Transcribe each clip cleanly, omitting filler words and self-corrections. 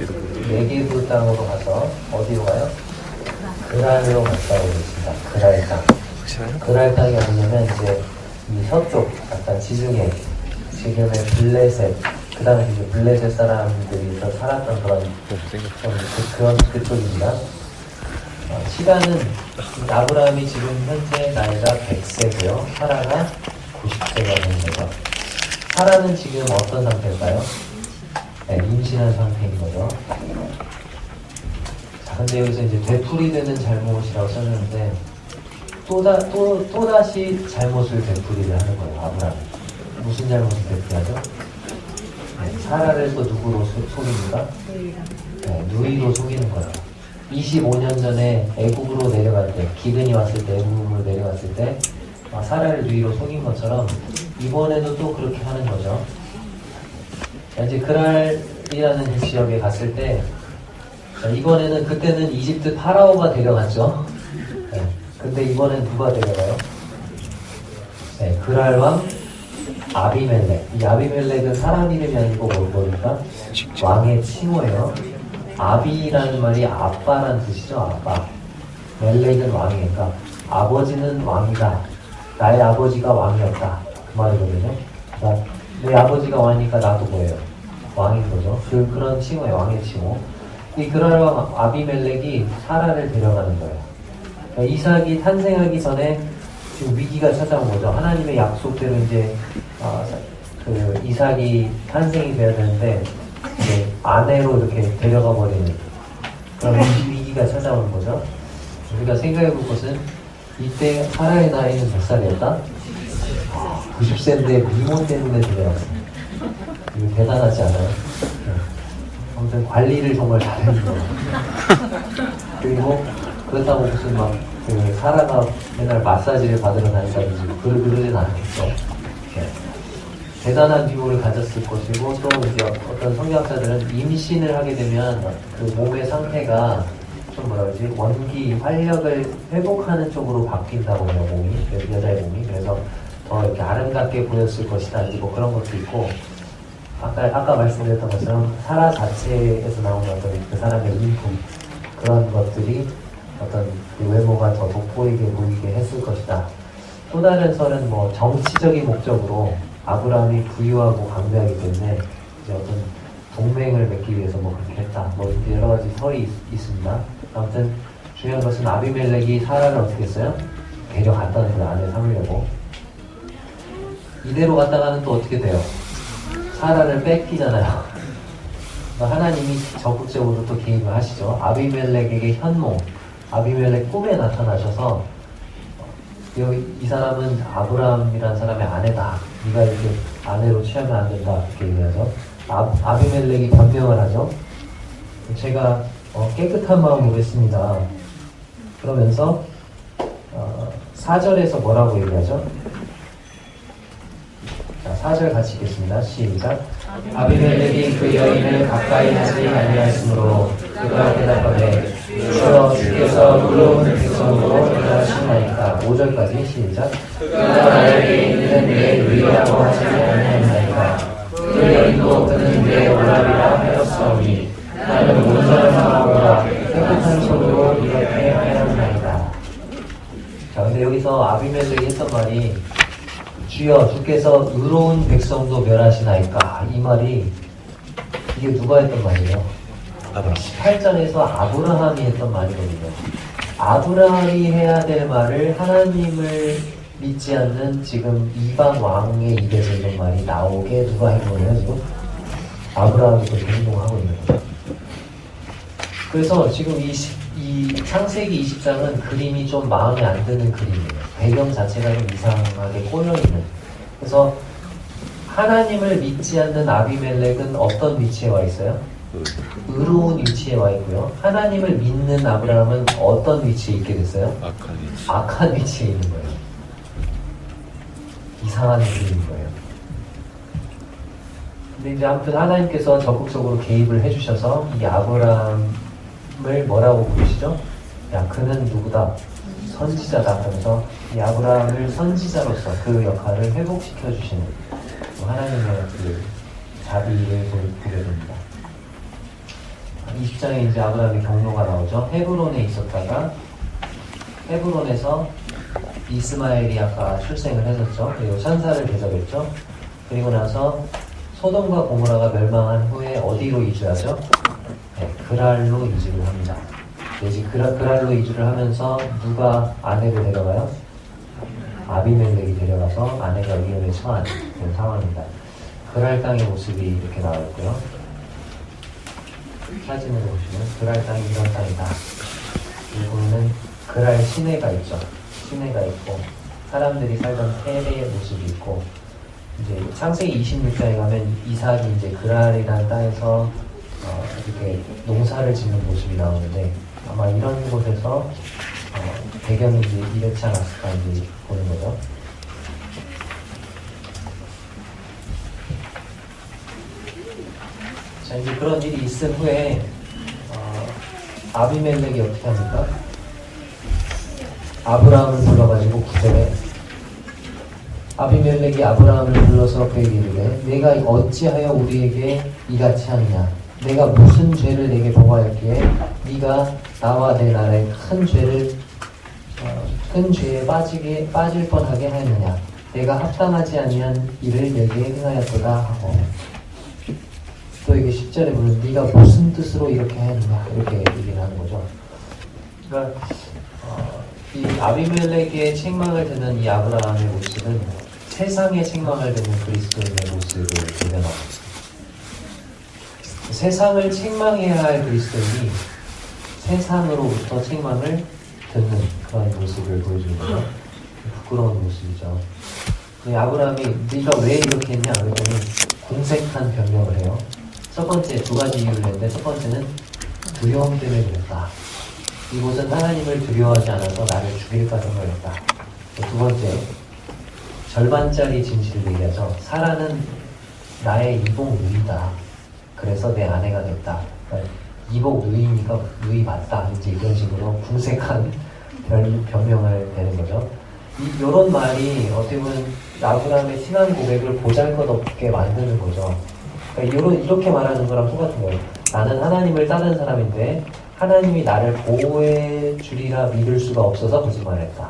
네게부 땅으로 가서 어디로 가요? 그랄로 갔다 오겠습니다. 그랄 땅. 그랄 땅이 뭐냐면 이제 이 서쪽 약간 지중해 지금의 블레셋 그 다음에 이제 블레셋 사람들이 더 살았던 그런 그쪽입니다. 시간은 아브라함이 지금 현재 나이가 100세고요. 사라가 90세가 되는 거죠. 사라는 지금 어떤 상태일까요? 네, 임신한 상태인 거죠. 자, 근데 여기서 이제 되풀이되는 잘못이라고 써주는데 또다시 잘못을 되풀이를 하는 거예요. 아브라함이. 무슨 잘못을 되풀이하죠? 네, 사라를 또 누구로 속입니까? 네, 누이로 속이는 거예요. 25년 전에 애국으로 내려갈 때, 기근이 왔을 때, 애국으로 내려갔을 때 사라를 누이로 속인 것처럼 이번에도 또 그렇게 하는 거죠. 이제 그랄이라는 지역에 갔을 때 이번에는 그때는 이집트 파라오가 데려갔죠. 네, 근데 이번엔 누가 데려가요? 네, 그랄 왕 아비멜렉. 이 아비멜렉은 사람 이름이 아니고 뭘까? 왕의 칭호예요. 아비라는 말이 아빠라는 뜻이죠. 아빠. 멜렉은 왕이니까 아버지는 왕이다. 나의 아버지가 왕이었다. 그 말이거든요. 그러니까 내 아버지가 왕이니까 나도 뭐예요? 왕인 거죠. 그런 칭호예요. 왕의 칭호. 이 그랄 왕 아비멜렉이 사라를 데려가는 거예요. 그러니까 이삭이 탄생하기 전에 지금 위기가 찾아온 거죠. 하나님의 약속대로 이제 그 이삭이 탄생이 돼야 되는데 이제 아내로 이렇게 데려가 버리는 그런 위기가 찾아오는 거죠. 우리가 생각해 볼 것은 이때 사라의 나이는 몇 살이었다? 90세인데 미모 때문에 데려갔어요. 이거 대단하지 않아요? 아무튼 관리를 정말 잘했는 거예요. 그리고 그렇다고 무슨 그 사라가 맨날 마사지를 받으러 다닌다든지 그러진 않겠죠. 네. 대단한 미모를 가졌을 것이고 또 이제 어떤 성경학자들은 임신을 하게 되면 그 몸의 상태가 좀 뭐라 그러지 원기 활력을 회복하는 쪽으로 바뀐다고 해요. 몸이 여자의 몸이. 그래서 더 이렇게 아름답게 보였을 것이다. 이제 뭐 그런 것도 있고 아까 말씀드렸던 것처럼 사라 자체에서 나오는 어떤 그 사람의 인품 그런 것들이 어떤 그 외모가 더 돋보이게 보이게 했을 것이다. 또 다른 설은 뭐 정치적인 목적으로 아브라함이 부유하고 강대하기 때문에 이제 어떤 동맹을 맺기 위해서 뭐 그렇게 했다. 뭐 이렇게 여러 가지 설이 있습니다. 아무튼 중요한 것은 아비멜렉이 사라를 어떻게 했어요? 데려갔다는 거예요. 안에 삼으려고. 이대로 갔다가는 또 어떻게 돼요? 사라를 뺏기잖아요. 하나님이 적극적으로 또 개입을 하시죠. 아비멜렉에게 현몽, 아비멜렉 꿈에 나타나셔서 이 사람은 아브라함이라는 사람의 아내다. 네가 이렇게 아내로 취하면 안 된다. 이렇게 얘기하죠. 아비멜렉이 변명을 하죠. 제가 깨끗한 마음으로 했습니다. 그러면서 4절에서 뭐라고 얘기하죠? 자, 4절 같이 읽겠습니다. 시작. 아비멜렉이 그 여인을 가까이 하지 아니하였으므로 그가 대답하되 주여 주께서 의로운 백성으로 대하시나이까. 5절까지 시작. 그가 나에게 있는 내 의라고 하지 아니하나이까. 그 여인도 그는 내 오랍이라 하였사오니 나는 온전한 마음으로 깨끗한 손으로 이렇게 하였나이다. 자, 근데 여기서 아비멜렉이 했던 말이 주여 주께서 의로운 백성도 멸하시나이까. 이 말이 이게 누가 했던 말이에요? 18절에서 아브라함이 했던 말이거든요. 아브라함이 해야 될 말을 하나님을 믿지 않는 지금 이방 왕의 입에서 이런 말이 나오게 누가 한 거예요 지금? 아브라함이 그렇게 행동하고 있는 거예요. 그래서 지금 이 창세기 20장은 그림이 좀 마음에 안 드는 그림이에요. 배경 자체가 좀 이상하게 꼬여있는. 그래서 하나님을 믿지 않는 아비멜렉은 어떤 위치에 와 있어요? 의로운 위치에 와 있고요. 하나님을 믿는 아브라함은 어떤 위치에 있게 됐어요? 악한 위치에 있는 거예요. 이상한 그림인 거예요. 근데 이제 아무튼 하나님께서 적극적으로 개입을 해주셔서 이 아브라함을 뭐라고 부르시죠? 야, 그는 누구다? 선지자다. 하면서 이 아브라함을 선지자로서 그 역할을 회복시켜 주시는 하나님의 그 자비를 보게 됩니다. 20장에 이제 아브라함의 경로가 나오죠. 헤브론에 있었다가 헤브론에서 이스마엘이 아까 출생을 했었죠. 그리고 천사를 대접했죠. 그리고 나서 소돔과 고모라가 멸망한 후에 어디로 이주하죠? 네, 그랄로 이주를 합니다. 이제 그랄로 이주를 하면서 누가 아내를 데려가요? 아비멜렉이 데려가서 아내가 위험에 처한 그런 상황입니다. 그랄 땅의 모습이 이렇게 나와 있고요. 사진을 보시면 그랄 땅이 이런 땅이다. 그리고는 그랄 시내가 있죠. 시내가 있고 사람들이 살던 테레의 모습이 있고 이제 창세기 26장에 가면 이삭이 이제 그랄이라는 땅에서 이렇게 농사를 짓는 모습이 나오는데 아마 이런 곳에서 배경이 이제 이렇지 않았을까 이제 보는 거죠. 자, 이제 그런 일이 있은 후에 아비멜렉이 어떻게 합니까? 아브라함을 불러가지고 구절에 아비멜렉이 아브라함을 불러서 그에게 이르되 내가 어찌하여 우리에게 이같이 하느냐 내가 무슨 죄를 내게 범하였기에 네가 나와 내 나라에 큰 죄에 빠질 뻔하게 하였느냐 내가 합당하지 아니한 일을 내게 행하였도다 하고 또 이게 10절에 보면 네가 무슨 뜻으로 이렇게 하였느냐 이렇게 얘기를 하는 거죠. 그러니까 이 아비멜렉의 책망을 듣는 이 아브라함의 모습은 세상의 책망을 듣는 그리스도인의 모습을 대변하고 있습니다. 세상을 책망해야 할 그리스도인이 세상으로부터 책망을 듣는 그런 모습을 보여주는 거죠. 부끄러운 모습이죠. 아브라함이 네가 왜 이렇게 했냐 그랬더니 궁색한 변명을 해요. 첫 번째 두 가지 이유를 냈는데 첫 번째는 두려움 때문에 그랬다. 이곳은 하나님을 두려워하지 않아서 나를 죽일까 생각했다. 두 번째 절반짜리 진실을 얘기하죠. 사라는 나의 이복 누이다. 그래서 내 아내가 됐다. 그러니까 이복 누이니까 누이 맞다. 이제 이런 식으로 궁색한 변명을 내는 거죠. 이런 말이 어떻게 보면 아브라함의 신앙 고백을 보잘것없게 만드는 거죠. 그러니까 이렇게 말하는 거랑 똑같은 거예요. 나는 하나님을 따르는 사람인데 하나님이 나를 보호해 주리라 믿을 수가 없어서 거짓말했다.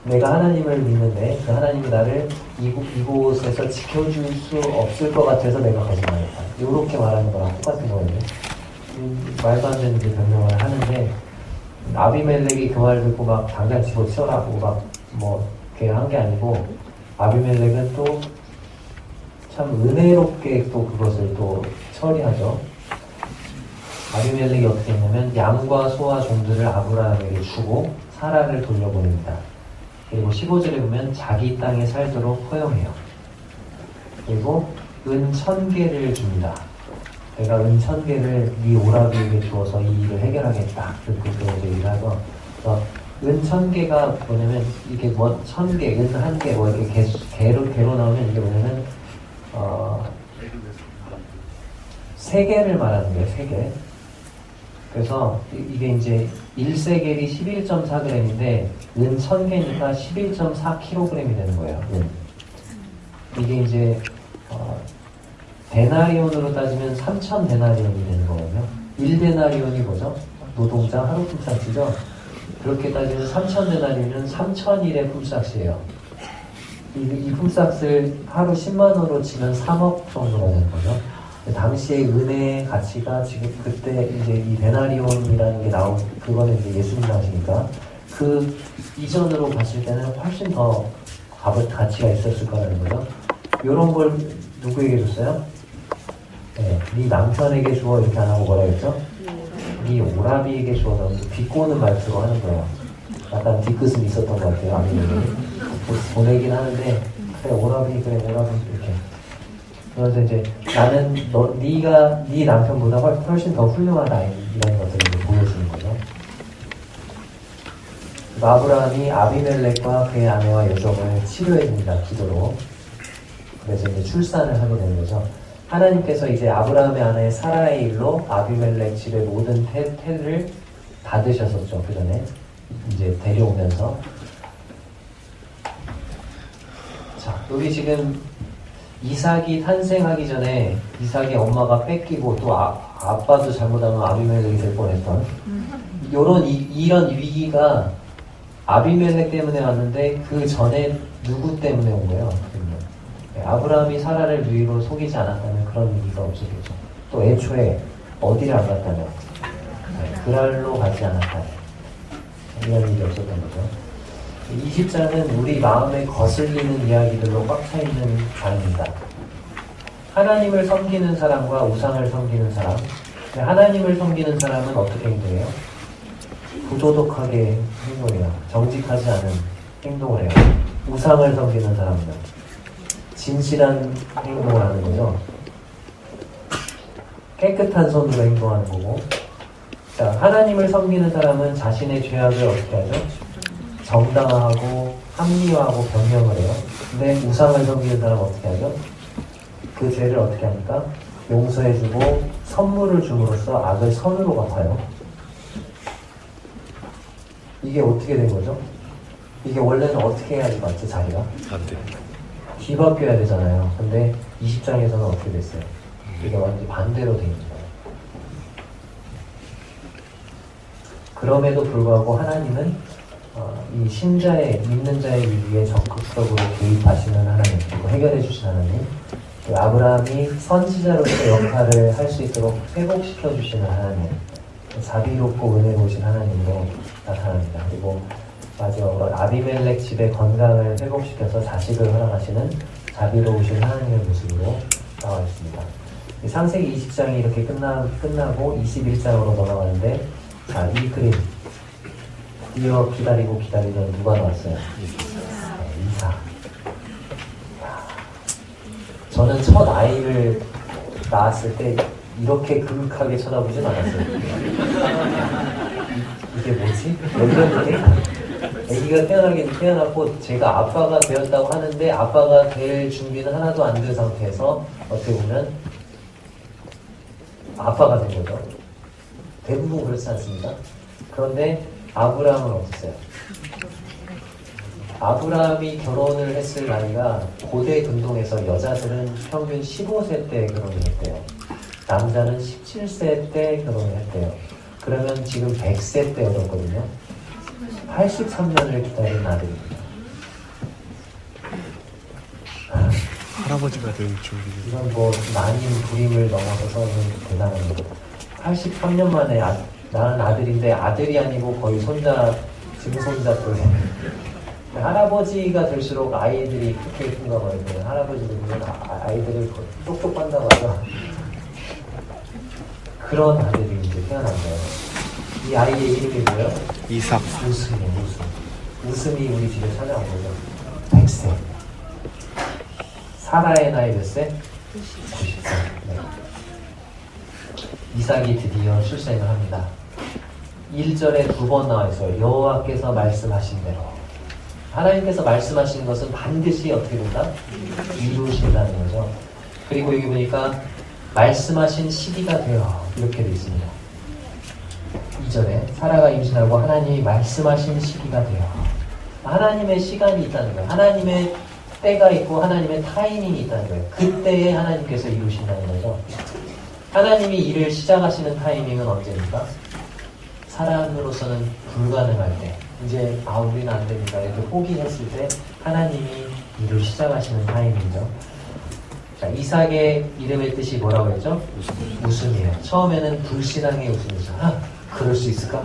내가 하나님을 믿는데 그 하나님이 나를 이곳에서 지켜줄 수 없을 것 같아서 내가 거짓말했다. 이렇게 말하는 거랑 똑같은 거예요. 말도 안 되는 변명을 하는데 아비멜렉이 그 말 듣고 막 당장 집어치워라고 막 뭐 이렇게 한 게 아니고 아비멜렉은 또 참 은혜롭게 또 그것을 또 처리하죠. 아비멜렉이 어떻게 했냐면 양과 소와 종들을 아브라함에게 주고 사라를 돌려보냅니다. 그리고 15절에 보면 자기 땅에 살도록 허용해요. 그리고 은 1000개를 줍니다. 내가 은 1000개를 네 오라비에게 주어서 이 일을 해결하겠다. 그렇게 얘기를 하죠. 그래서 은 1000개가 뭐냐면 이게 뭐 1000개, 은 1개 뭐 이렇게 개로 나오면 이게 뭐냐면 3개를 말하는 거예요. 3개. 그래서 이게 이제 1세겔이 11.4g인데 은 1000개니까 11.4kg이 되는 거예요. 이게 이제 데나리온으로 따지면 3000데나리온이 되는 거거든요. 1데나리온이 뭐죠? 노동자 하루 품삯이죠. 그렇게 따지면 3000데나리온은 3000일의 품삯이에요. 이 품삯을 하루 10만원으로 치면 3억 정도가 되는 거죠. 당시의 은혜의 가치가 지금 그때 이제 이 데나리온이라는 게 나온 그거는 이제 예수님 당시니까 그 이전으로 봤을 때는 훨씬 더 가치가 있었을 거라는 거죠. 이런 걸 누구에게 줬어요? 네 남편에게 주어 이렇게 안 하고 뭐라 했죠? 네 오라비에게 주어서 비꼬는 말투로 하는 거예요. 약간 뒤끝은 있었던 것 같아요. 아니면 보내긴 하는데 그래 오라비 이렇게. 그래서 이제 나는 네가 네 남편보다 훨씬 더 훌륭하다 이런 것들을 보여주는 거죠. 아브라함이 아비멜렉과 그의 아내와 여종을 치료해 줍니다. 기도로. 그래서 이제 출산을 하게 되는 거죠. 하나님께서 이제 아브라함의 아내 사라의 일로 아비멜렉 집의 모든 태를 닫으셨었죠. 그 전에 이제 데려오면서 자 여기 지금 이삭이 탄생하기 전에 이삭의 엄마가 뺏기고 또 아빠도 잘못하면 아비멜렉이 될 뻔했던 이런 위기가 아비멜렉 때문에 왔는데 그 전에 누구 때문에 온 거예요? 아브라함이 사라를 누이로 속이지 않았다면 그런 위기가 없었겠죠. 또 애초에 어디를 안 갔다면 그랄로 가지 않았다면 이런 일이 없었던 거죠. 20장은 우리 마음에 거슬리는 이야기들로 꽉 차 있는 장입니다. 하나님을 섬기는 사람과 우상을 섬기는 사람. 하나님을 섬기는 사람은 어떻게 행동해요? 부도덕하게 행동해요. 정직하지 않은 행동을 해요. 우상을 섬기는 사람은 진실한 행동을 하는 거죠. 깨끗한 손으로 행동하는 거고. 자, 하나님을 섬기는 사람은 자신의 죄악을 어떻게 하죠? 정당화하고 합리화하고 변명을 해요. 근데 우상을 섬기는 사람은 어떻게 하죠? 그 죄를 어떻게 합니까? 용서해주고 선물을 줌으로써 악을 선으로 갚아요. 이게 어떻게 된 거죠? 이게 원래는 어떻게 해야지 맞죠, 자리가? 안 돼. 뒤바뀌어야 되잖아요. 근데 20장에서는 어떻게 됐어요? 이게 완전히 반대로 돼 있는 거예요. 그럼에도 불구하고 하나님은 이 신자의, 믿는 자의 위기에 적극적으로 개입하시는 하나님, 그리고 해결해 주신 하나님, 그 아브라함이 선지자로서 역할을 할 수 있도록 회복시켜 주시는 하나님, 자비롭고 은혜로우신 하나님으로 나타납니다. 그리고 마지막으로 아비멜렉 집의 건강을 회복시켜서 자식을 허락하시는 자비로우신 하나님의 모습으로 나와 있습니다. 창세기 20장이 이렇게 끝나고 21장으로 넘어가는데, 자, 이 그림 드디어 기다리고 기다리던 누가 나왔어요? 이삭. 저는 첫 아이를 낳았을 때 이렇게 그윽하게 쳐다보진 않았어요. 이게 뭐지? 왜 그러는데? 아기가 태어났고 제가 아빠가 되었다고 하는데 아빠가 될 준비는 하나도 안 된 상태에서 어떻게 보면 아빠가 된 거죠. 대부분 그렇지 않습니까? 그런데 아브라함은 어땠어요? 아브라함이 결혼을 했을 나이가 고대 근동에서 여자들은 평균 15세 때 결혼을 했대요. 남자는 17세 때 결혼을 했대요. 그러면 지금 100세 때 얻었거든요. 83년을 기다린 아들입니다. 할아버지가 될 준비. 이건 뭐 난임 불임을 넘어서서 대단한 거죠. 83년 만에 낳은 아들인데 아들이 아니고 거의 손자, 증손자 또래. 할아버지가 될수록 아이들이 그렇게 예쁜가 봐요. 할아버지들은 아이들을 똑똑 한다고 하죠. 그런 아들이 이제 태어난 거예요. 이 아이의 이름이 뭐예요? 이삭. 웃음이에요, 웃음. 웃음이 우리 집에 찾아온 거죠. 100세. 사라의 나이 몇 세? 90세. 네. 이삭이 드디어 출생을 합니다. 1절에 2번 나와 있어요. 여호와께서 말씀하신 대로. 하나님께서 말씀하시는 것은 반드시 어떻게 된다? 이루신다는 거죠. 그리고 여기 보니까 말씀하신 시기가 되어 이렇게 되어 있습니다. 2절에 사라가 임신하고 하나님이 말씀하신 시기가 되어. 하나님의 시간이 있다는 거예요. 하나님의 때가 있고 하나님의 타이밍이 있다는 거예요. 그때에 하나님께서 이루신다는 거죠. 하나님이 일을 시작하시는 타이밍은 언제입니까? 사람으로서는 불가능할 때, 이제 우리는 안 됩니다 이렇게 포기했을 때 하나님이 일을 시작하시는 타이밍이죠. 자, 이삭의 이름의 뜻이 뭐라고 했죠? 웃음이에요. 처음에는 불신앙의 웃음이죠. 그럴 수 있을까?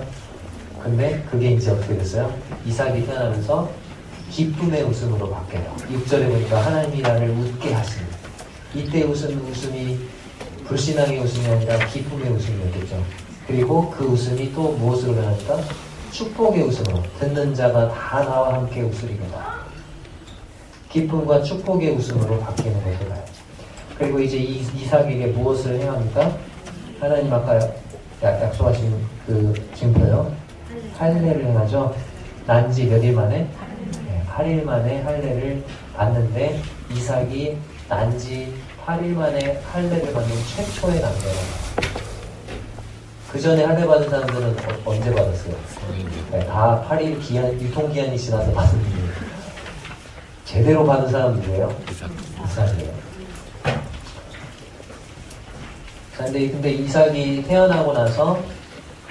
근데 그게 이제 어떻게 됐어요? 이삭이 태어나면서 기쁨의 웃음으로 바뀌어요. 6절에 보니까 하나님이 나를 웃게 하십니다. 이때 웃음이 불신앙의 웃음이 아니라 기쁨의 웃음이었겠죠. 그리고 그 웃음이 또 무엇으로 변합니까? 축복의 웃음으로. 듣는 자가 다 나와 함께 웃으리로다. 기쁨과 축복의 웃음으로 바뀌는 것을 봐요. 그리고 이제 이삭에게 무엇을 행합니까? 하나님 아까 약속하신 그 징표요. 할례를 행하죠. 난지 몇 일 만에? 8일 만에 할례를 받는데 이삭이 난지 8일 만에 할례를 받는 최초의 남자예요. 그 전에 할례 받은 사람들은 언제 받았어요? 다 8일 유통기한이 지나서 받은 거예요. 제대로 받은 사람은 누구예요? 이삭이에요. 자, 근데 이삭이 태어나고 나서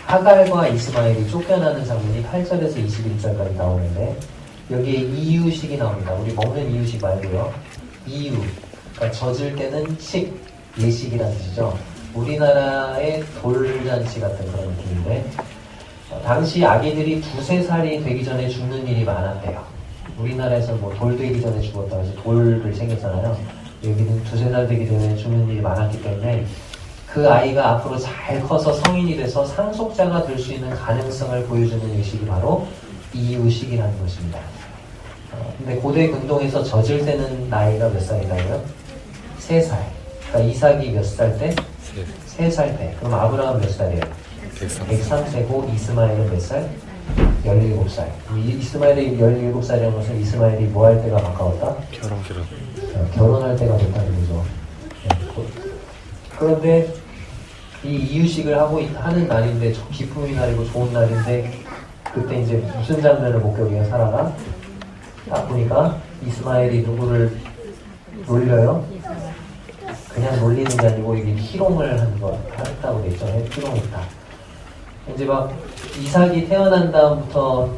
하갈과 이스마엘이 쫓겨나는 장면이 8절에서 21절까지 나오는데 여기에 이유식이 나옵니다. 우리 먹는 이유식 말고요. 이유, 그러니까 젖을 때는 식, 예식이라는 뜻이죠. 우리나라의 돌잔치 같은 그런 느낌인데 당시 아기들이 2~3살이 되기 전에 죽는 일이 많았대요. 우리나라에서 뭐 돌 되기 전에 죽었다고 해서 돌을 생겼잖아요. 여기는 2~3살 되기 전에 죽는 일이 많았기 때문에 그 아이가 앞으로 잘 커서 성인이 돼서 상속자가 될 수 있는 가능성을 보여주는 의식이 바로 이유식이라는 것입니다. 근데 고대 근동에서 젖을 때는 나이가 몇 살이라고요? 3살. 그러니까 이삭이 몇 살 때? 3살 때. 그럼 아브라함 몇 살이에요? 103세고 이스마엘은 몇 살? 17살. 이스마엘이 17살이라는 것은 이스마엘이 뭐 할 때가 가까웠다? 결혼할 때가 됐다는 거죠. 그런데 이 이유식을 하는 날인데 기쁨의 날이고 좋은 날인데 그때 이제 무슨 장면을 목격해요? 사라가 딱 보니까 이스마엘이 누구를 놀려요? 그냥 놀리는 게 아니고 이게 희롱을 하는 거 했다고 돼 있죠. 희롱했다. 이제 막 이삭이 태어난 다음부터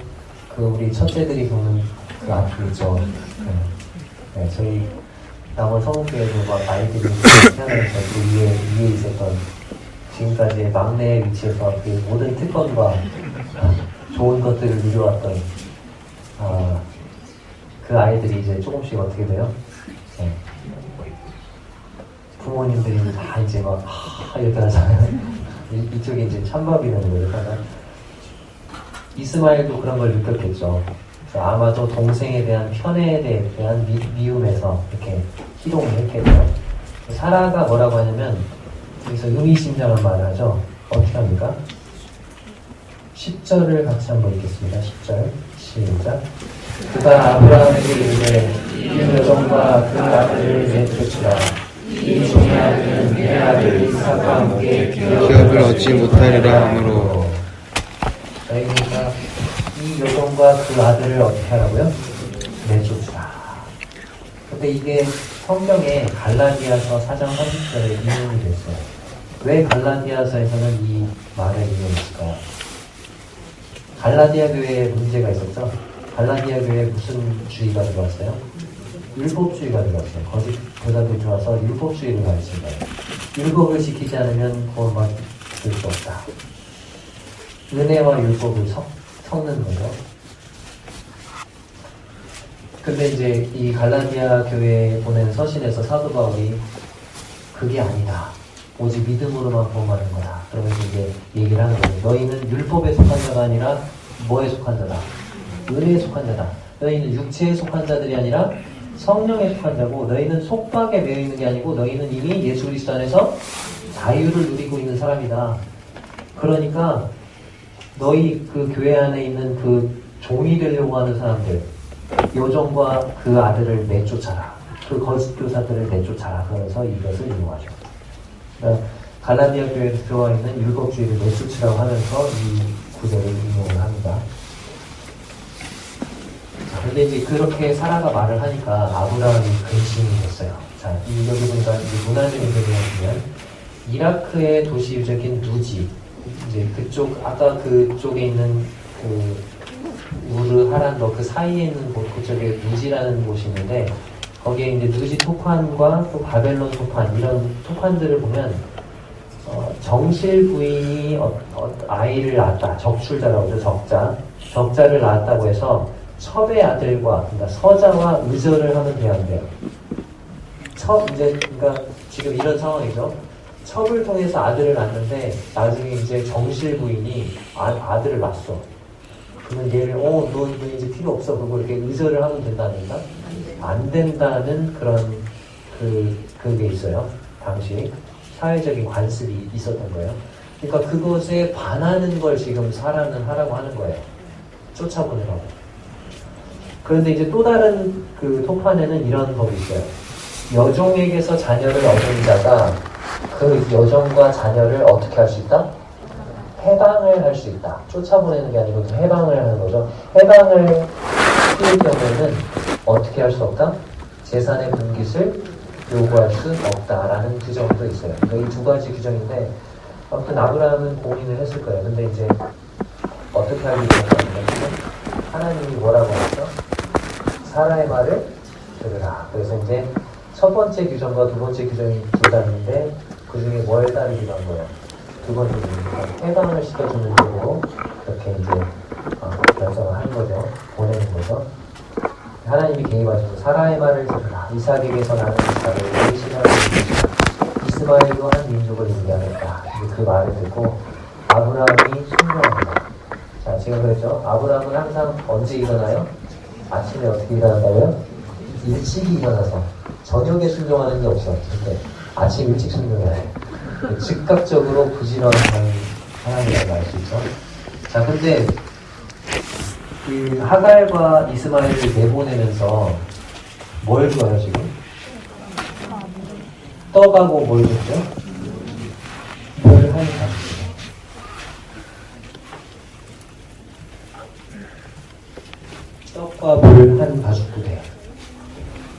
그 우리 첫째들이 보는 그 아픔 있죠. 네, 저희 남원 성교에도 막 아이들이 태어나서 그 위에 있었던 지금까지의 막내의 위치에서 그 모든 특권과 좋은 것들을 누려왔던 그 아이들이 이제 조금씩 어떻게 돼요? 네. 부모님들이 다 이제 막 이렇게 하잖아요. 이쪽에 이제 찬밥이 되는 거예요. 그러니까 이스마엘도 그런 걸 느꼈겠죠. 아마도 동생에 대한 편애에 대한 미움에서 이렇게 희롱을 했겠죠. 사라가 뭐라고 하냐면 여기서 의미심장한 말을 하죠. 어떻게 합니까? 10절을 같이 한번 읽겠습니다. 10절 시작. 그가 아브라함에게 이르되 이 여종과 그 아들을 내쫓으라. 이 종의 아들은 내 아들 이삭과 함께 기업을 얻지 못하리라 하므로. 그러니까 이 여종과 그 아들을 어떻게 하라고요? 내쫓으라. 근데 이게 성경에 갈라디아서 4장 30절에 인용이 됐어요. 왜 갈라디아서에서는 이 말을 인용했을까요? 갈라디아 교회에 문제가 있었죠. 갈라디아 교회에 무슨 주의가 들어왔어요? 율법주의가 들어왔어요. 거짓 교사들이 들어와서 율법주의를 가르친 거예요. 율법을 지키지 않으면 구원받을 수 없다. 은혜와 율법을 섞는 거죠. 근데 이제 이 갈라디아 교회에 보낸 서신에서 사도 바울이 그게 아니다. 오직 믿음으로만 구원받는 거다. 그러면서 이제 얘기를 하는 거예요. 너희는 율법에 속한 자가 아니라 뭐에 속한 자다? 은혜에 속한 자다. 너희는 육체에 속한 자들이 아니라 성령에 속한 자고 너희는 속박에 매여 있는 게 아니고 너희는 이미 예수 그리스도 안에서 자유를 누리고 있는 사람이다. 그러니까 너희 그 교회 안에 있는 그 종이 되려고 하는 사람들 여종과 그 아들을 내쫓아라. 그 거짓 교사들을 내쫓아라. 그러면서 이것을 인용하죠. 그러니까 갈라디아 교회에 들어와 있는 율법주의를 내쫓으라고 하면서 이 구절을 인용을 합니다. 근데 이제 그렇게 사라가 말을 하니까 아브라함이 근심이 됐어요. 자, 여기 보니까 문화적인 배경을 보면 이라크의 도시 유적인 누지, 이제 그쪽 아까 그쪽에 있는 그 우르 하란도 그 사이에 있는 그쪽에 누지라는 곳이 있는데 거기에 이제 누지 토판과 또 바벨론 토판 이런 토판들을 보면 정실 부인이 아이를 낳았다. 적출자라고 하죠. 적자를 낳았다고 해서 첩의 아들과, 그러니까 서자와 의절을 하면 돼요. 그러니까 지금 이런 상황이죠. 첩을 통해서 아들을 낳는데, 나중에 이제 정실 부인이 아들을 낳았어. 그러면 얘를, 너 이제 필요 없어. 그거 이렇게 의절을 하면 된다는가? 안 된다는 그런, 그게 있어요. 당시. 사회적인 관습이 있었던 거예요. 그러니까 그것에 반하는 걸 지금 사라는 하라고 하는 거예요. 쫓아보내라고. 그런데 이제 또 다른 그 토판에는 이런 법이 있어요. 여종에게서 자녀를 얻은 자가 그 여종과 자녀를 어떻게 할 수 있다? 해방을 할 수 있다. 쫓아보내는 게 아니고 해방을 하는 거죠. 해방을 시킬 경우에는 어떻게 할 수 없다? 재산의 분깃을 요구할 수 없다라는 규정도 있어요. 그러니까 이 두 가지 규정인데 아무튼 아브라함은 고민을 했을 거예요. 근데 이제 어떻게 하기 위해서는 하나님이 뭐라고 했죠? 사라의 말을 들으라. 그래서 이제 첫 번째 규정과 두 번째 규정이 둘 다 있는데 그 중에 뭘 따르기로 한 거예요? 두 번째 규정이니까 해방을 시켜주는 쪽으로 이렇게 이제 결정을 한 거죠. 보내는 거죠. 하나님이 개입하셔서 사라의 말을 들으라. 이삭에게서 나는 이삭을 의심하는 것이다. 이스마엘도 한 민족을 이루겠다. 그 말을 듣고 아브라함이 순종합니다. 자, 제가 그랬죠. 아브라함은 항상 언제 일어나요? 아침에 어떻게 일어난다고요? 일찍이 일어나서 저녁에 순종하는 게 없어. 근데 아침 일찍 순종해야 해. 즉각적으로 부지런한 사람이라고 알 수 있죠. 자, 근데 그 하갈과 이스마엘을 내보내면서 뭘 줘요 지금? 떡하고 뭘 줬죠? 뭘 하니까 떡과 물 한 가죽부대.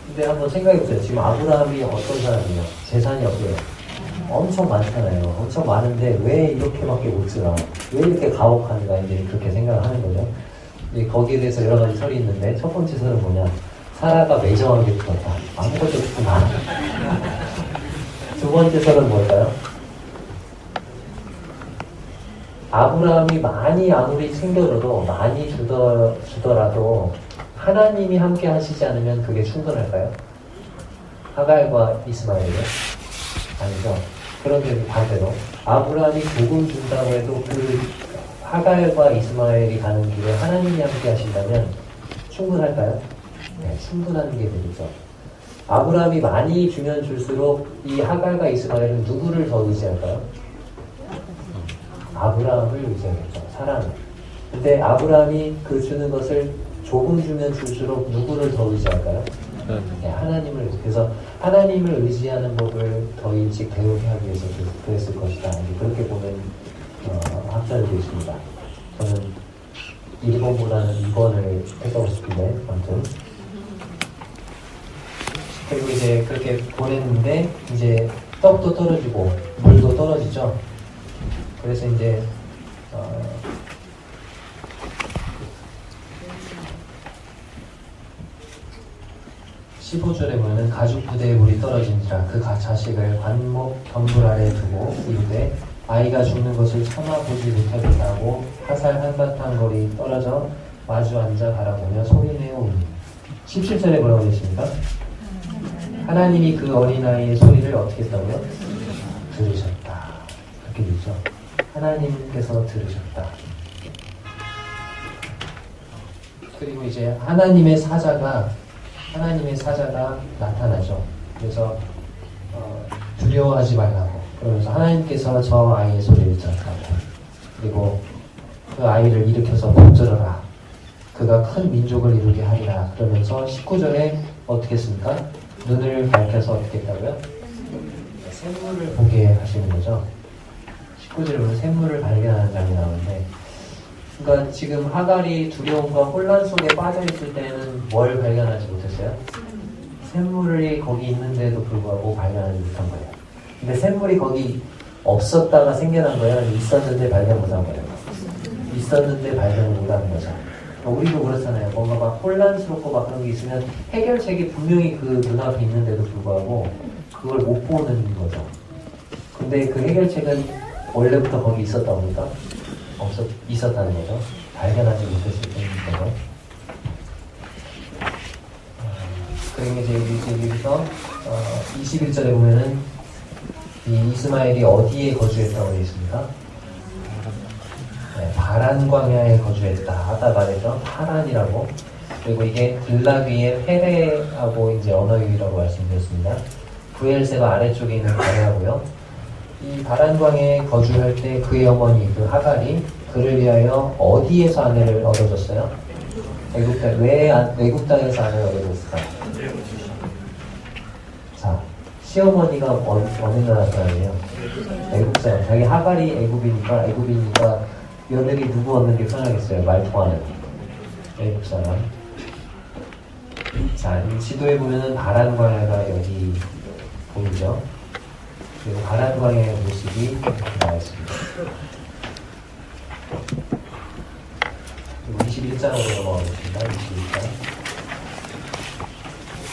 근데 한번 생각해보세요. 지금 아브라함이 어떤 사람이에요? 재산이 없어요. 엄청 많잖아요. 엄청 많은데 왜 이렇게밖에 못 쓰나? 왜 이렇게 가혹한가? 이제 그렇게 생각을 하는 거죠. 거기에 대해서 여러 가지 설이 있는데 첫 번째 설은 뭐냐? 사라가 매정하게 풀었다. 아무것도 없구나. 두 번째 설은 뭘까요? 아브라함이 많이 아무리 챙겨줘도 많이 주더라도 하나님이 함께 하시지 않으면 그게 충분할까요? 하갈과 이스마엘이요? 아니죠. 그런데 반대로 아브라함이 조금 준다고 해도 그 하갈과 이스마엘이 가는 길에 하나님이 함께 하신다면 충분할까요? 네, 충분한 게 되겠죠. 아브라함이 많이 주면 줄수록 이 하갈과 이스마엘은 누구를 더 의지할까요? 아브라함을 의지하겠죠. 사랑을. 근데 아브라함이 그 주는 것을 조금 주면 줄수록 누구를 더 의지할까요? 네, 하나님을 의지. 그래서 하나님을 의지하는 법을 더 일찍 배우게 하기 위해서 그랬을 것이다. 그렇게 보면 학자들도 있습니다. 저는 1번보다는 2번을 택하고 싶은데 아무튼 그리고 이제 그렇게 보냈는데 이제 떡도 떨어지고 물도 떨어지죠. 그래서 이제 15절에 보면 가죽 부대에 물이 떨어진지라 그 자식을 관목 덤불 아래에 두고 이르되 아이가 죽는 것을 참아 보지 못하겠다 하고 화살 한바탕 거리 떨어져 마주 앉아 바라보며 소리내어 우니 17절에 뭐라고 되십니까? 하나님이 그 어린아이의 소리를 어떻게 했다고요? 들으셨다. 그렇게 되죠. 하나님께서 들으셨다. 그리고 이제 하나님의 사자가 나타나죠. 그래서 두려워하지 말라고. 그러면서 하나님께서 저 아이의 소리를 들었다고. 그리고 그 아이를 일으켜서 복절하라. 그가 큰 민족을 이루게 하리라. 그러면서 19절에 어떻게 했습니까? 눈을 밝혀서 어떻게 했다고요? 샘물을 보게 하시는 거죠. 19절에 보면 샘물을 발견하는 장면이 나오는데, 그러니까 지금 하갈이 두려움과 혼란 속에 빠져있을 때는 뭘 발견하지 못했어요? 샘물이 거기 있는데도 불구하고 발견하지 못한 거예요. 근데 샘물이 거기 없었다가 생겨난 거예요? 있었는데 발견 못한 거예요? 있었는데 발견을 못한 거죠. 우리도 그렇잖아요. 뭔가 막 혼란스럽고 막 그런 게 있으면 해결책이 분명히 그 눈앞에 있는데도 불구하고 그걸 못 보는 거죠. 근데 그 해결책은 원래부터 거기 있었다고 합니까? 있었다는 거죠. 발견하지 못했을 뿐인 거죠. 그리고 이제 여기서 21절에 보면은 이 이스마엘이 어디에 거주했다고 되어 있습니까? 네, 바란 광야에 거주했다 하다 말해서 파란이라고. 그리고 이게 들라귀의 페레하고 이제 언어유희라고 말씀드렸습니다. 부엘세바 아래쪽에 있는 광야고요. 이 바란 광야에 거주할 때 그의 어머니 그 하갈이 그를 위하여 어디에서 아내를 얻어줬어요? 왜 외국 땅에서 아내를 얻어줬을까? 자, 시어머니가 어느 나라 사람이에요? 애국 사람. 자기 하갈이 애굽이니까 며느리 누구 얻는 게 편하겠어요? 말 통하는 애국 사람. 자, 이 지도에 보면은 바란 광야가 여기 보이죠? 그리고 가나안 광야의 모습이 이렇게 나와 있습니다. 그리고 21장으로 넘어가겠습니다. 21장.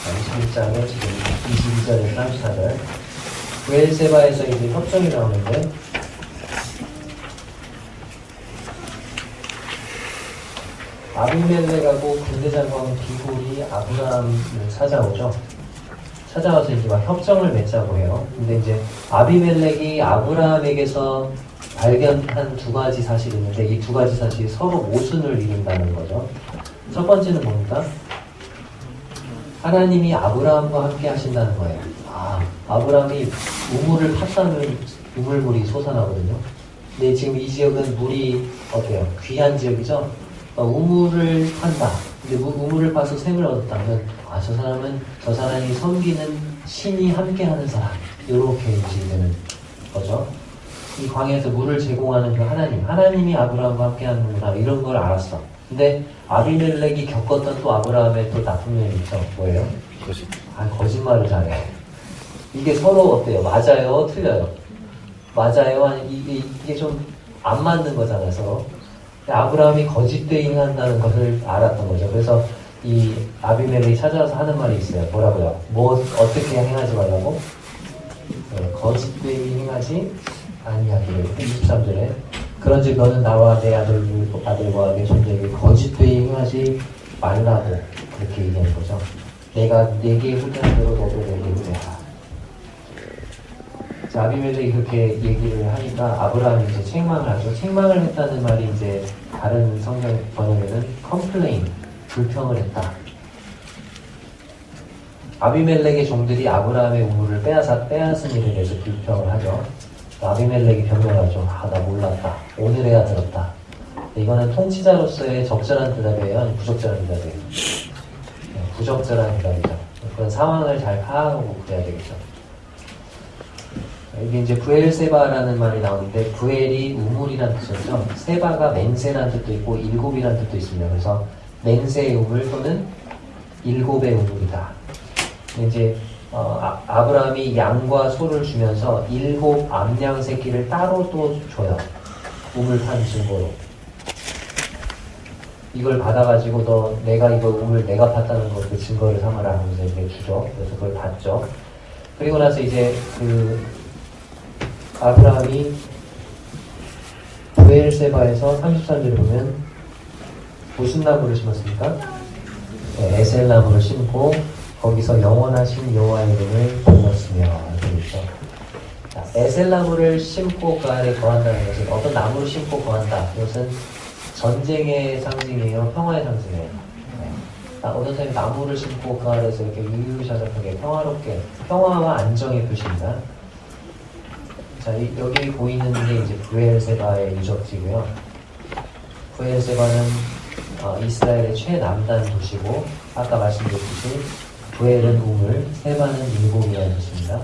21장에 지금 22절에서 34절. 브엘세바에서 이제 협정이 나오는데, 아비멜렉하고 군대장관 비굴이 아브라함을 찾아오죠. 찾아와서 이제 막 협정을 맺자고 해요. 근데 이제 아비멜렉이 아브라함에게서 발견한 두 가지 사실이 있는데, 이 두 가지 사실이 서로 모순을 이룬다는 거죠. 첫 번째는 뭡니까? 하나님이 아브라함과 함께 하신다는 거예요. 아브라함이 우물을 팠다는 우물물이 솟아나거든요. 근데 지금 이 지역은 물이 어때요? 귀한 지역이죠? 우물을 판다. 근데 우물을 파서 샘을 얻었다면, 저 사람이 섬기는 신이 함께하는 사람. 이렇게 인식되는 거죠. 이 광야에서 물을 제공하는 그 하나님이 아브라함과 함께하는구나, 이런 걸 알았어. 근데 아비멜렉이 겪었던 또 아브라함의 또 나쁜 면이 있죠. 뭐예요? 거짓말을 잘해. 이게 서로 어때요? 맞아요? 틀려요? 맞아요? 아니, 이게 좀 안 맞는 거잖아요, 서로. 아브라함이 거짓 대행한다는 것을 알았던 거죠. 그래서 이 아비멜렉이 찾아와서 하는 말이 있어요. 뭐라고요? 어떻게 행하지 말라고? 거짓 대행 행하지 아니하기를. 23절에 그런즉 너는 나와 내 아들과 내 손자에게 거짓 대행 행하지 말라고 그렇게 얘기하는 거죠. 내가 내게 후대한 대로 너도 내게 후대하라. 아비멜렉이 그렇게 얘기를 하니까 아브라함이 이제 책망을 하죠. 책망을 했다는 말이 이제 다른 성경 번역에는 complain, 불평을 했다. 아비멜렉의 종들이 아브라함의 우물을 빼앗은 일에 대해서 불평을 하죠. 아비멜렉이 변명하죠. 나 몰랐다. 오늘에야 들었다. 이거는 통치자로서의 적절한 대답이에요? 아니면 부적절한 대답이에요? 부적절한 대답이죠. 그런 상황을 잘 파악하고 그래야 되겠죠. 이게 이제 부엘세바라는 말이 나오는데, 부엘이 우물이라는 뜻이죠. 세바가 맹세라는 뜻도 있고 일곱이라는 뜻도 있습니다. 그래서 맹세의 우물 또는 일곱의 우물이다. 이제 아브라함이 양과 소를 주면서 일곱 암양 새끼를 따로 또 줘요. 우물 판 증거로. 이걸 받아가지고 내가 이거 우물 내가 팠다는 거 그 증거를 삼아라 하면서 이제 주죠. 그래서 그걸 받죠. 그리고 나서 이제 아브라함이 부엘세바에서 33절을 보면 무슨 나무를 심었습니까? 에셀나무를 심고 거기서 영원하신 여호와의 이름을 불렀으며 이렇게 있죠. 에셀나무를 심고 그 아래 거한다는 것은 어떤 나무를 심고 거한다. 이것은 전쟁의 상징이에요? 평화의 상징이에요? 어떤 사람이 나무를 심고 그 아래에서 이렇게 유유자적하게 평화롭게, 평화와 안정의 표시입니다. 자, 여기 보이는 게 이제 부엘세바의 유적지고요. 부엘세바는 이스라엘의 최남단 도시고, 아까 말씀드렸듯이 부엘은 우물, 세바는 일곱이라는 뜻입니다.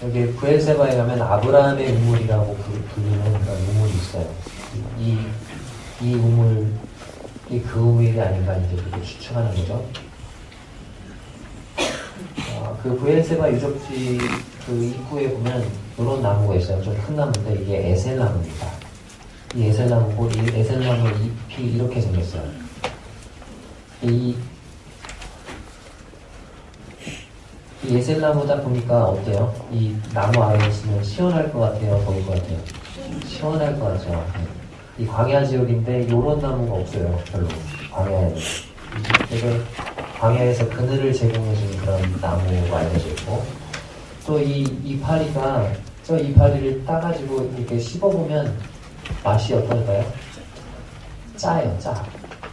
여기 부엘세바에 가면 아브라함의 우물이라고 불리는 그런 우물이 있어요. 이 우물이 그 우물이 아닌가 이제 그렇게 추측하는 거죠. 그 부엘세바 유적지 그 입구에 보면 이런 나무가 있어요. 좀 큰 나무인데 이게 에셀나무입니다. 이 에셀나무고 이 에셀나무 잎이 이렇게 생겼어요. 이 에셀나무다 보니까 어때요? 이 나무 아래에 있으면 시원할 것 같아요? 더울 것 같아요? 시원할 것 같죠? 이 광야 지역인데 요런 나무가 없어요. 별로. 광야에는. 되게 광야에서 그늘을 제공해주는 그런 나무가 알려져 있고, 또 이 이파리가, 저 이파리를 따가지고 이렇게 씹어보면 맛이 어떨까요? 짜요, 짜.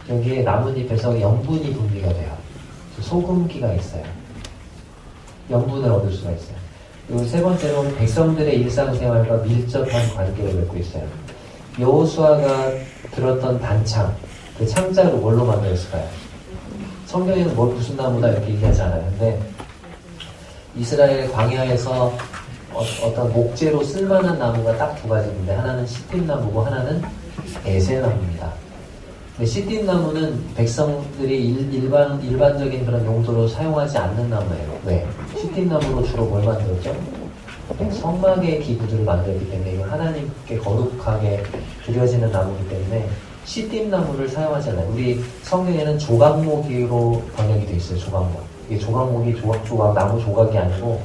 여기에 나뭇잎에서 염분이 분비가 돼요. 소금기가 있어요. 염분을 얻을 수가 있어요. 그리고 세 번째로는 백성들의 일상생활과 밀접한 관계를 맺고 있어요. 여호수아가 들었던 단창, 그 창자로 뭘로 만들었을까요? 성경에는 무슨 나무다 이렇게 얘기하지 않아요. 근데 이스라엘 광야에서 어떤 목재로 쓸만한 나무가 딱 두 가지인데, 하나는 시핀나무고 하나는 에셀나무입니다. 근데 시띠나무는 백성들이 일반적인 그런 용도로 사용하지 않는 나무예요. 왜? 시띠나무로 주로 뭘 만들었죠? 성막의 기구들을 만들었기 때문에 이거 하나님께 거룩하게 드려지는 나무이기 때문에 시띠나무를 사용하지 않아요. 우리 성경에는 조각목으로 번역이 되어 있어요. 조각목. 이게 조각목이 조각, 나무 조각이 아니고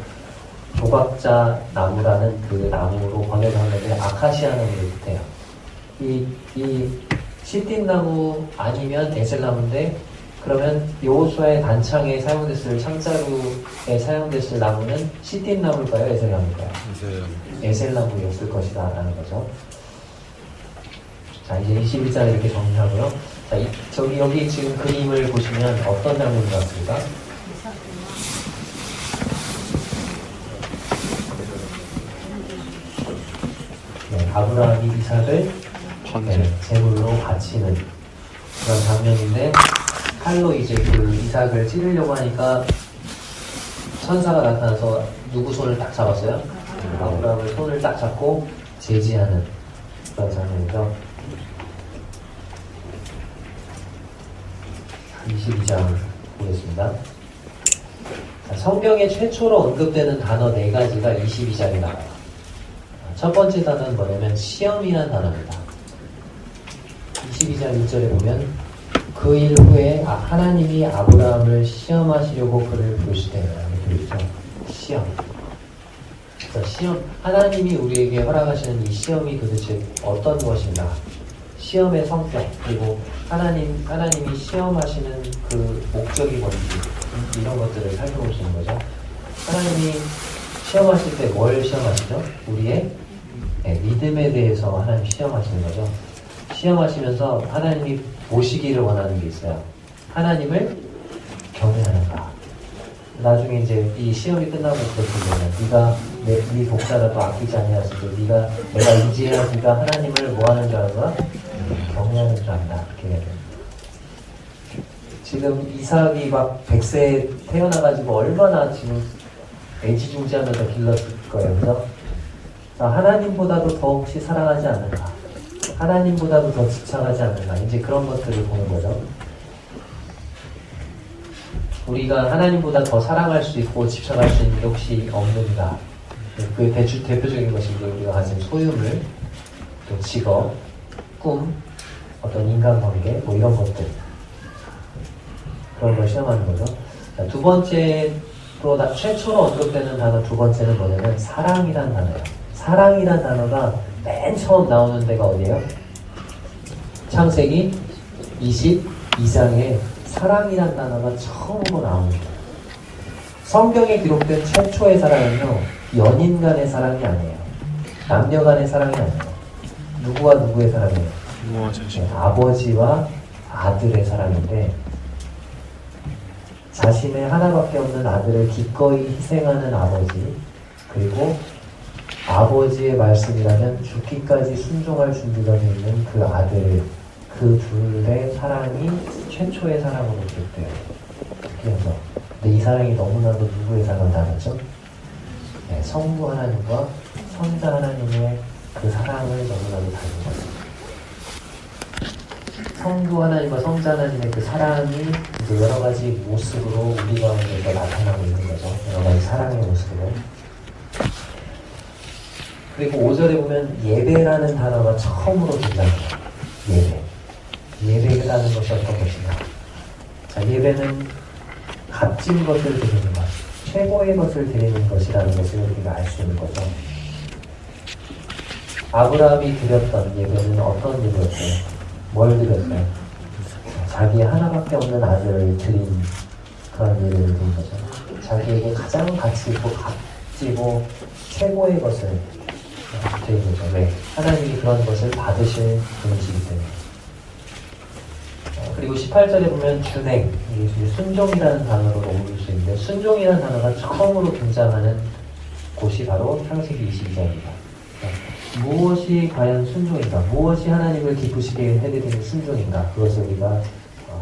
조각자 나무라는 그 나무로 번역을 하는데 아카시아 나무를 뜻해요. 이 시띠나무 아니면 에셀나무인데 그러면 여호수아의 단창에 사용됐을 창자루에 사용됐을 나무는 시띠나무일까요? 에셀나무일까요? 에셀나무였을 것이다 라는 거죠. 자, 이제 21장을 이렇게 정리하고요. 자, 여기 지금 그림을 보시면 어떤 장면이 같습니까? 네, 아브라함이 이삭을 제물로 바치는 그런 장면인데 칼로 이제 그 이삭을 찌르려고 하니까 천사가 나타나서 누구 손을 딱 잡았어요? 아브라함의 손을 딱 잡고 제지하는 그런 장면이죠. 22장 보겠습니다. 성경에 최초로 언급되는 단어 4가지가 22장에 나와요. 첫 번째 단어는 뭐냐면 시험이라는 단어입니다. 22장 1절에 보면 그 일 후에 하나님이 아브라함을 시험하시려고 그를 부르시되 이렇게 되어 있죠. 시험. 그래서 시험, 하나님이 우리에게 허락하시는 이 시험이 도대체 어떤 것인가? 시험의 성격, 그리고 하나님이 시험하시는 그 목적이 뭔지 이런 것들을 살펴볼 수 있는 거죠. 하나님이 시험하실 때 뭘 시험하시죠? 우리의 믿음에 대해서 하나님 시험하시는 거죠. 시험하시면서 하나님이 보시기를 원하는 게 있어요. 하나님을 경외하는가. 나중에 이제 이 시험이 끝나고 그렇게 되면 네 독자라도 아끼지 아니하실 때 내가 인지해야 네가 하나님을 뭐 하는 줄 알아? 경외하는 줄 안다. 이렇게 해야 돼요. 지금 이삭이 막 100세 태어나가지고 얼마나 지금 애지중지하면서 길렀을 거예요. 그죠? 하나님보다도 더 혹시 사랑하지 않는가? 하나님보다도 더 집착하지 않는가? 이제 그런 것들을 보는 거죠. 우리가 하나님보다 더 사랑할 수 있고 집착할 수 있는 게 혹시 없는가? 그 대표적인 것이 이제 우리가 가진 소유물, 또 직업, 꿈, 어떤 인간관계, 뭐 이런 것들. 그런 걸 시험하는 거죠. 자, 두 번째, 또 최초로 언급되는 단어 두 번째는 뭐냐면 사랑이란 단어예요. 사랑이란 단어가 맨 처음 나오는 데가 어디예요? 창세기 22장에 사랑이란 단어가 처음으로 나오는 거예요. 성경에 기록된 최초의 사랑은요, 연인 간의 사랑이 아니에요. 남녀 간의 사랑이 아니에요. 누구와 누구의 사랑이에요? 네, 아버지와 아들의 사랑인데, 자신의 하나밖에 없는 아들을 기꺼이 희생하는 아버지, 그리고 아버지의 말씀이라면 죽기까지 순종할 준비가 되어 있는 그 아들, 그 둘의 사랑이 최초의 사랑으로 기록돼요. 그래서 근데 이 사랑이 너무나도 누구의 사랑을 닮았죠? 네, 성부 하나님과 성자 하나님의 그 사랑을 너무나도 닮은 거죠. 성부 하나님과 성자 하나님의 그 사랑이 이제 여러 가지 모습으로 우리 가운데서 나타나고 있는 거죠. 여러 가지 사랑의 모습으로. 그리고 5절에 보면 예배라는 단어가 처음으로 등장해요. 예배. 예배라는 것이 어떤 것인가? 자, 예배는 값진 것을 드리는 것, 최고의 것을 드리는 것이라는 것을 우리가 알 수 있는 거죠. 아브라함이 드렸던 예배는 어떤 예배였어요? 뭘 드렸어요? 자기의 하나밖에 없는 아들을 드린 그런 예배를 드린 거죠. 자기에게 가장 가치 있고 값지고 최고의 것을 드린 거죠. 왜? 하나님이 그런 것을 받으실 분이시기 때문에. 그리고 18절에 보면 준행, 순종이라는 단어로 옮길 수 있는데, 순종이라는 단어가 처음으로 등장하는 곳이 바로 창세기 22장입니다. 무엇이 과연 순종인가? 무엇이 하나님을 기쁘시게 해드리는 순종인가? 그것을 우리가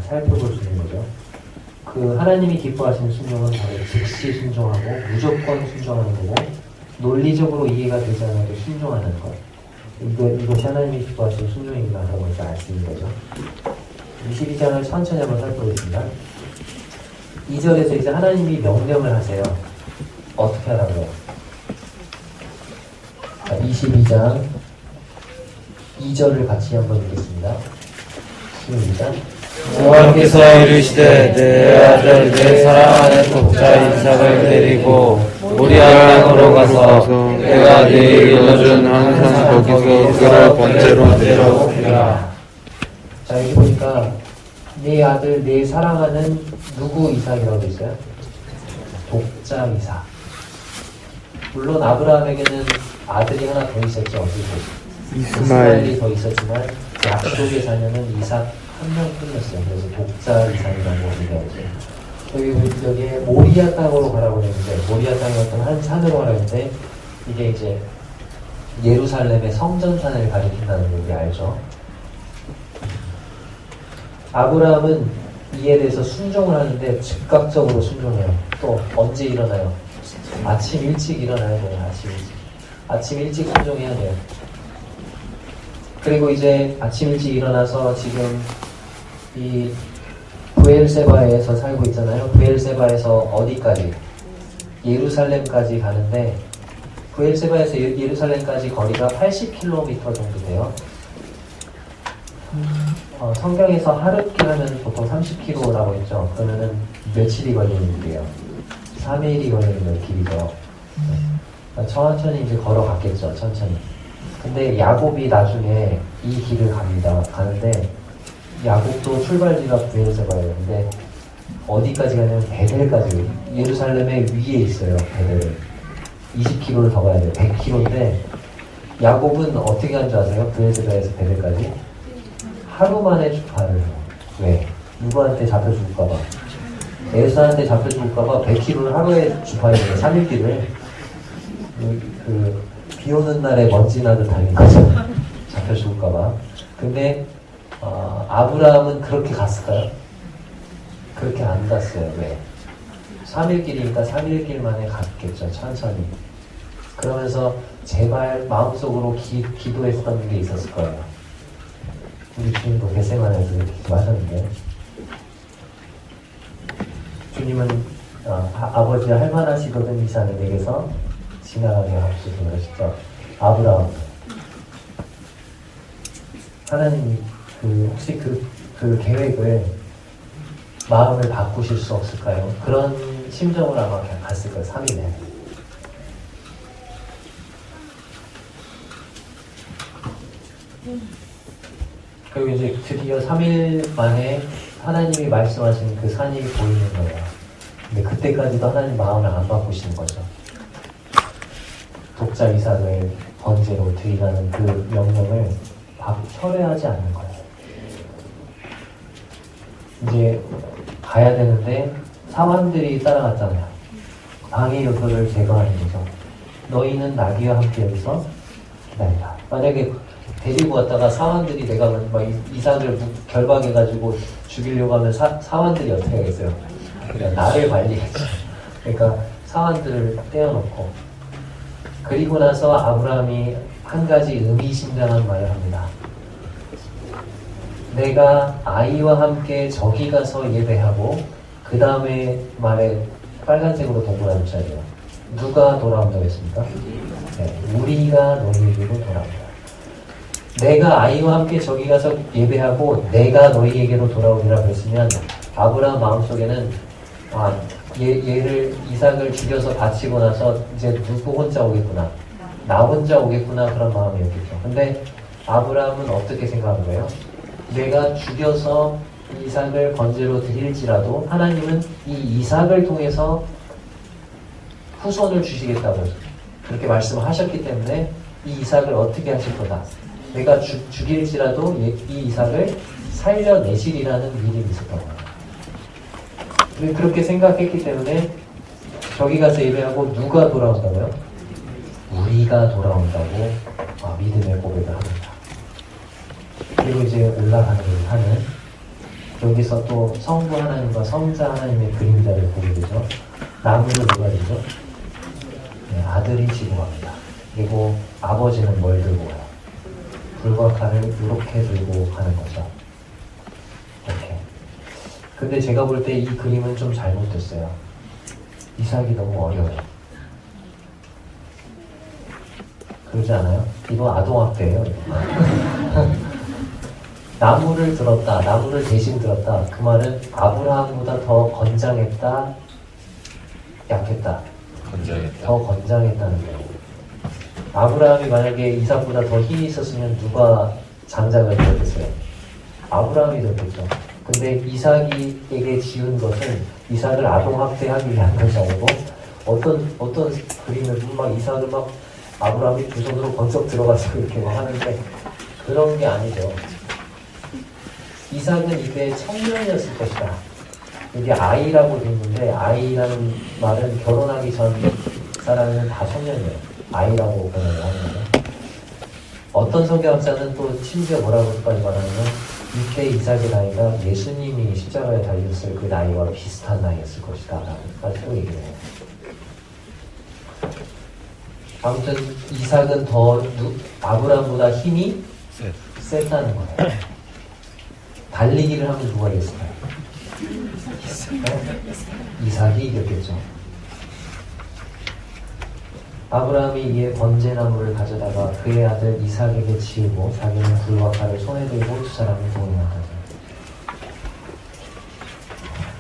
살펴볼 수 있는 거죠. 그 하나님이 기뻐하시는 순종은 바로 즉시 순종하고 무조건 순종하는 거고, 논리적으로 이해가 되지 않아도 순종하는 것. 이것이 하나님이 기뻐하시는 순종인가 하는 것을 알 수 있는 거죠. 22장을 천천히 한번 살펴보겠습니다. 2절에서 이제 하나님이 명령을 하세요. 어떻게 하라고요? 22장 2절을 같이 한번 읽겠습니다. 시작. 여호와께서 이르시되 내 아들 내 사랑하는 독자 이삭을 데리고 모리아 땅으로 가서 내가 네게 일러준 항상 거기서 그를 번제로 드리라. 자, 여기 보니까 네 아들 네 사랑하는 누구 이삭이라고 돼 있어요? 독자 이삭. 물론 아브라함에게는 아들이 하나 더 있었죠. 어디 이스마엘이 더 있었지만 약속의 자녀는 이삭 한 명 뿐이었어요. 그래서 독자 이삭이라고 얘기하죠. 여기에 모리아 땅으로 가라고 했는데, 모리아 땅이 어떤 한 산으로 가라고 했는데, 이게 이제 예루살렘의 성전산을 가리킨다는 얘기 알죠? 아브라함은 이에 대해서 순종을 하는데 즉각적으로 순종해요. 또 언제 일어나요? 아침 일찍 일어나야 돼요. 아침 일찍 순종해야 돼요. 그리고 이제 아침 일찍 일어나서 지금 이 브엘세바에서 살고 있잖아요. 브엘세바에서 어디까지? 예루살렘까지 가는데, 브엘세바에서 예루살렘까지 거리가 80km 정도 돼요. 성경에서 하룻길 하면 보통 30km라고 했죠. 그러면은 며칠이 걸리는 길이에요? 3일이 걸리는 길이죠. 천천히 이제 걸어갔겠죠. 천천히. 근데 야곱이 나중에 이 길을 가는데, 야곱도 출발지가 브엘세바예요. 근데 어디까지 가냐면 베델까지. 예루살렘의 위에 있어요. 베델은 20km를 더 가야 돼요. 100km인데 야곱은 어떻게 한 줄 아세요? 브엘세바에서 베델까지 하루 만에 출발을 해요. 왜? 누구한테 잡혀 죽을까봐. 에사한테 잡혀 죽을까봐 100km를 하루에 주파해요. 3일길을. 비 오는 날에 먼지 나듯 달린 거죠. 잡혀 죽을까봐. 근데 아브라함은 그렇게 갔을까요? 그렇게 안 갔어요. 왜? 3일길이니까 3일길 만에 갔겠죠. 천천히. 그러면서 제발 마음속으로 기도했던 게 있었을 거예요. 우리 주님도 겟세마네에서 이렇게 기도하셨는데, 주님은 아버지 할만하시거든 이 산을 내게서 지나가게 하옵소서 그러시죠. 아브라함, 하나님이 혹시 그 계획을 마음을 바꾸실 수 없을까요? 그런 심정을 아마 그냥 갔을 거예요. 3일에. 그리고 이제 드디어 3일 만에 하나님이 말씀하신 그 산이 보이는 거예요. 근데 그때까지도 하나님 마음을 안 바꾸시는 거죠. 독자 이삭을 번제로 드리라는 그 명령을 철회하지 않는 거예요. 이제 가야 되는데 사환들이 따라갔잖아요. 방해 요소를 제거하는 거죠. 너희는 나귀와 함께 여기서 기다리라. 만약에 데리고 왔다가 사환들이 내가 막 이삭을 결박해가지고 죽이려고 하면 사환들이 어떻게 하겠어요? 그냥 나를 말리겠죠. 그러니까 사환들을 떼어놓고, 그리고 나서 아브라함이 한 가지 의미심장한 말을 합니다. 내가 아이와 함께 저기 가서 예배하고, 그 다음에 말에 빨간색으로 동그라미 쳐야 돼요. 누가 돌아온다고 했습니까? 네, 우리가 너희에게로 돌아온다. 내가 아이와 함께 저기 가서 예배하고 내가 너희에게로 돌아오리라 그랬으면 아브라함 마음속에는 얘를 이삭을 죽여서 바치고 나서 이제 누구 혼자 오겠구나, 나 혼자 오겠구나, 그런 마음이었겠죠. 근데 아브라함은 어떻게 생각한 거예요? 내가 죽여서 이삭을 번제로 드릴지라도 하나님은 이 이삭을 통해서 후손을 주시겠다고 그렇게 말씀하셨기 때문에 이 이삭을 어떻게 하실 거다. 내가 죽일지라도 이 이삭을 살려내시리라는 믿음이 있었던 거예요. 그렇게 생각했기 때문에 저기 가서 예배하고 누가 돌아온다고요? 우리가 돌아온다고 믿음의 고백을 합니다. 그리고 이제 올라가는 하늘, 여기서 또 성부 하나님과 성자 하나님의 그림자를 보게 되죠. 나무는 누가 되죠? 네, 아들이 지고 갑니다. 그리고 아버지는 뭘 들고 가요? 불과 칼을 이렇게 들고 가는 거죠. 근데 제가 볼 때 이 그림은 좀 잘못됐어요. 이삭이 너무 어려워요. 그러지 않아요? 이거 아동학대예요. 이거. 나무를 들었다, 나무를 대신 들었다. 그 말은 아브라함보다 더 건장했다, 약했다. 건장했다. 더 건장했다는 거예요. 아브라함이 만약에 이삭보다 더 힘이 있었으면 누가 장자가 되었겠어요? 아브라함이 되었겠죠. 근데 이삭에게 지은 것은 이삭을 아동학대하기 위한 것이 아니고 어떤 그림을 보면 막 이삭을 막 아브라함이 두 손으로 번쩍 들어가서 이렇게 막 하는데 그런 게 아니죠. 이삭은 이때 청년이었을 것이다. 여기 아이라고 돼 있는데 아이라는 말은 결혼하기 전 사람은 다 청년이에요. 아이라고 번역을 하는 거죠. 어떤 성경학자는 또 심지어 뭐라고까지 말하냐면 이때 이삭의 나이가 예수님이 십자가에 달렸을 그 나이와 비슷한 나이였을 것이다 라고 또 얘기를 해요. 아무튼 이삭은 더 아브라함보다 힘이 셌다는 거예요. 달리기를 하면 누가 이겼을까요? 이삭이 이겼겠죠. 아브라함이 이에 번제나무를 가져다가 그의 아들 이삭에게 지우고 자기는 불과 칼을 손에 들고 두 사람이 동행하더니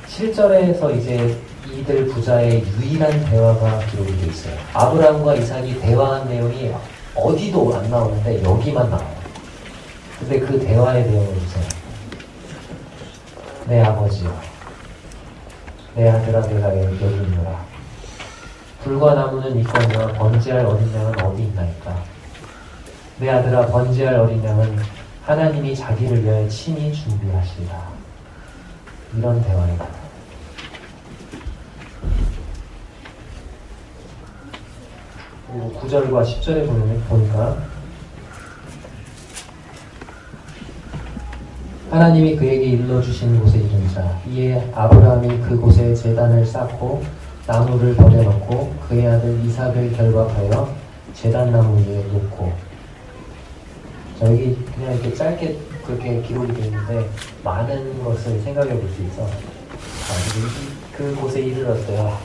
7절에서 이제 이들 부자의 유일한 대화가 기록이 되어 있어요. 아브라함과 이삭이 대화한 내용이 어디도 안 나오는데 여기만 나와요. 근데 그 대화의 내용을 보세요. 내 아버지여, 내 아들아 내가 여기 있노라. 불과 나무는 있거니와 번제할 어린 양은 어디 있나이까. 내 아들아 번제할 어린 양은 하나님이 자기를 위하여 친히 준비하시리라. 이런 대화입니다. 그리고 9절과 10절에 보니까 하나님이 그에게 일러주신 곳에 이른자 이에 아브라함이 그곳에 제단을 쌓고 나무를 버려놓고 그의 아들 이삭을 결박하여 제단나무 위에 놓고 저기 그냥 이렇게 짧게 그렇게 기록이 되어 있는데 많은 것을 생각해 볼 수 있어. 그곳에 이르렀어요.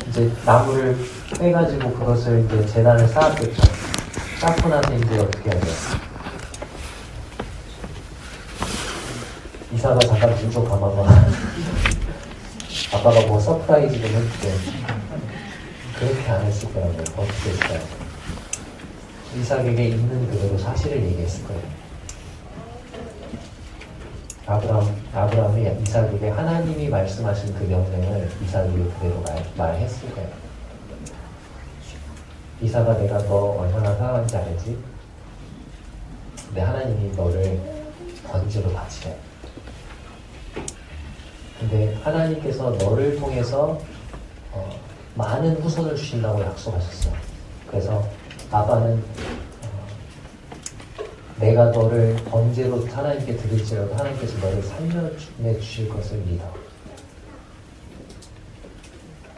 이제 나무를 빼가지고 그것을 이제 제단을 쌓았겠죠. 쌓고 나서 이제 어떻게 해야 돼요? 이삭아 잠깐 눈 좀 감아봐. 아빠가 뭐 서프라이즈 좀 해줄게. 그렇게 안 했을 거라고. 어떻게 했을까요? 이삭에게 있는 그대로 사실을 얘기했을 거예요. 아브라함이 이삭에게 하나님이 말씀하신 그 명령을 이삭에게 그대로 말했을 거예요. 이삭아 내가 너 얼마나 사랑하는지 알지? 근데 하나님이 너를 번제로 바치래. 근데 하나님께서 너를 통해서 많은 후손을 주신다고 약속하셨어요. 그래서 아빠는 내가 너를 번제로 하나님께 드릴지라도 하나님께서 너를 살려내 주실 것을 믿어.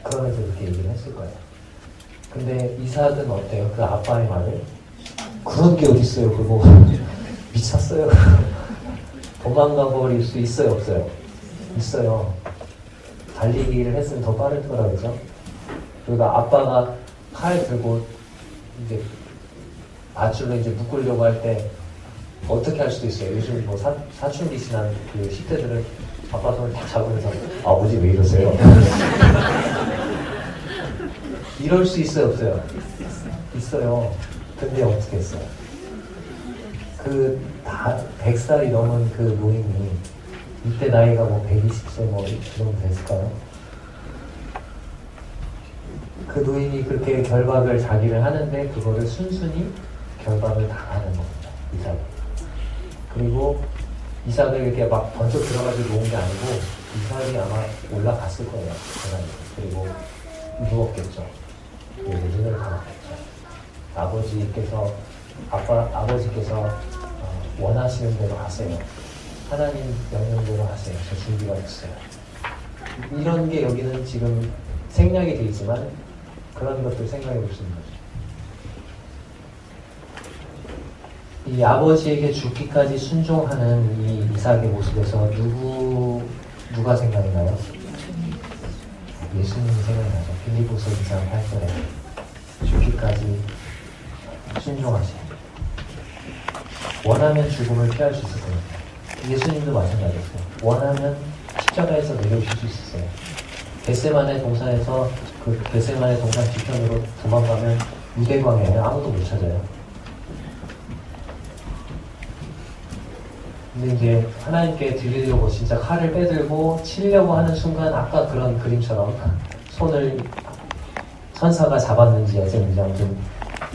그러면서 그렇게 얘기를 했을 거예요. 근데 이삭은 어때요? 그 아빠의 말을? 그런 게 어딨어요 그거. 미쳤어요. 도망가 버릴 수 있어요 없어요? 있어요. 달리기를 했으면 더 빠를 거라 그러죠. 그리고 아빠가 칼 들고 이제 밧줄로 이제 묶으려고 할 때 어떻게 할 수도 있어요. 요즘 뭐 사춘기 지난 그 10대들은 아빠 손을 딱 잡으면서 아버지 왜 이러세요? 이럴 수 있어요 없어요? 있어요. 근데 어떻게 했어요? 그 다 100살이 넘은 그 노인이 이때 나이가 뭐 120세 뭐 이 정도 됐을까요? 그 노인이 그렇게 결박을 자기를 하는데 그거를 순순히 결박을 당하는 겁니다. 이삭. 그리고 이삭을 이렇게 막 번쩍 들어가지고 놓은 게 아니고 이삭이 아마 올라갔을 거예요. 계단에. 그리고 누웠겠죠. 그리고 눈을 감았겠죠. 아버지께서 원하시는 대로 하세요. 하나님 명령대로 하세요. 저 준비가 됐어요. 이런 게 여기는 지금 생략이 되어 있지만 그런 것들 생각해 볼 수 있는 거죠. 이 아버지에게 죽기까지 순종하는 이 이삭의 모습에서 누가 누가 생각이 나요? 예수님이 생각이 나죠. 빌립보서 2장 8절에 죽기까지 순종하시. 원하면 죽음을 피할 수 있을 겁니다. 예수님도 마찬가지였어요. 원하면 십자가에서 내려오실 수 있었어요. 겟세마네 동산에서 그 겟세마네 동산 뒤편으로 도망가면 유대광야에 아무도 못 찾아요. 근데 이제 하나님께 드리려고 진짜 칼을 빼들고 치려고 하는 순간 아까 그런 그림처럼 손을 천사가 잡았는지 어쨌는지 아무튼